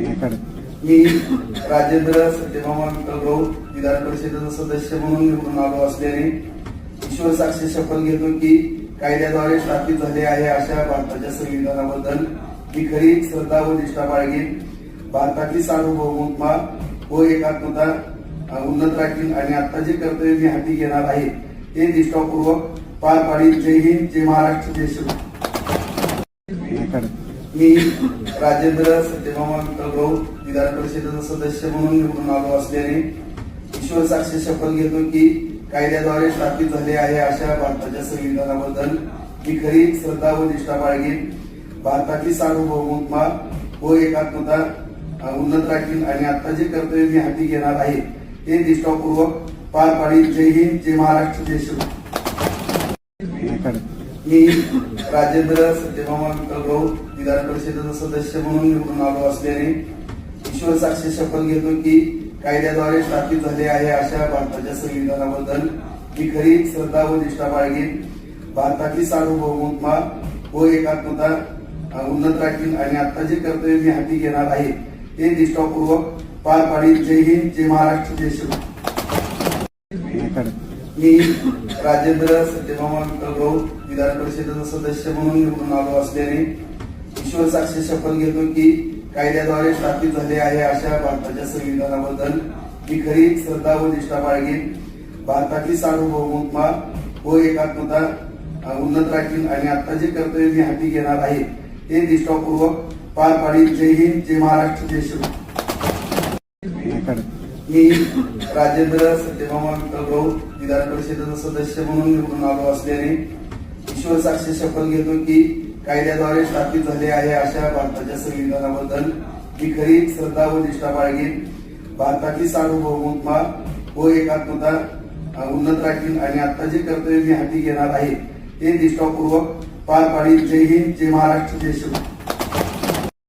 मी राजेंद्र सत्यभामा विठ्ठलराव विधान परिषदेचा सदस्य म्हणून निवडून आलो असल्याने ईश्वर साक्षी शपथ घेतो की कायद्याद्वारे स्थापित झाले आहे अशा भारताच्या संविधानाबद्दल मी खरी श्रद्धा व निष्ठा बाळगेन. भारताची सार्वभौमत्मा व एकात्मता उन्नत राखीन आणि आता जे कर्तव्य मी हाती घेणार आहे ते निष्ठापूर्वक पार पाडीन. जय हिंद, जय महाराष्ट्र, जय श्री. मी राजेंद्र सत्यभामा विठ्ठलराव विधान परिषदेचा सदस्य म्हणून निवडून आलो असल्याने ईश्वर साक्षी शपथ घेतो की कायद्याद्वारे स्थापित झाले आहे अशा भारताच्या संविधानाबद्दल मी खरी श्रद्धा व निष्ठा बाळगेन. भारताची सार्वभौमत्मा व एकात्मता उन्नत राखीन आणि आता जे कर्तव्य मी हाती घेणार आहे ते निष्ठापूर्वक पार पाडीन. जय हिंद, जय महाराष्ट्र, जय श्री. मी राजेंद्र सत्यभामा विठ्ठलराव विधान परिषदेचा सदस्य म्हणून निवडून आलो असल्याने ईश्वर साक्षी शपथ घेतो की कायद्याद्वारे स्थापित झाले आहे अशा भारताच्या संविधानाबद्दल मी खरी श्रद्धा व निष्ठा बाळगेन. भारताची सार्वभौमत्मा व एकात्मता उन्नत राखीन आणि आता जे कर्तव्य मी हाती घेणार आहे ते निष्ठापूर्वक पार पाडीन. जय हिंद, जय महाराष्ट्र, जय श्री. मी राजेंद्र सत्यभामा विठ्ठलराव विधान परिषदेचा सदस्य म्हणून निवडून आलो असल्याने ईश्वर साक्षी शपथ घेतो की कायद्याद्वारे स्थापित झाले आहे अशा भारताच्या संविधानाबद्दल मी खरी श्रद्धा व निष्ठा बाळगेन. भारताची सार्वभौमत्मा व एकात्मता उन्नत राखीन आणि आता जे कर्तव्य मी हाती घेणार आहे ते निष्ठापूर्वक पार पाडीन. जय हिंद, जय महाराष्ट्र, जय श्री. मी राजेंद्र सत्यभामा विठ्ठलराव विधान परिषदेचा सदस्य म्हणून निवडून आलो असल्याने ईश्वर साक्षी शपथ घेतो की कायद्याद्वारे स्थापित झाले आहे अशा भारताच्या संविधानाबद्दल मी खरी श्रद्धा व निष्ठा बाळगेन. भारताची सार्वभौमत्मा व एकात्मता उन्नत राखीन आणि आता जे कर्तव्य मी हाती घेणार आहे ते निष्ठापूर्वक पार पाडीन. जय हिंद, जय महाराष्ट्र, जय श्री.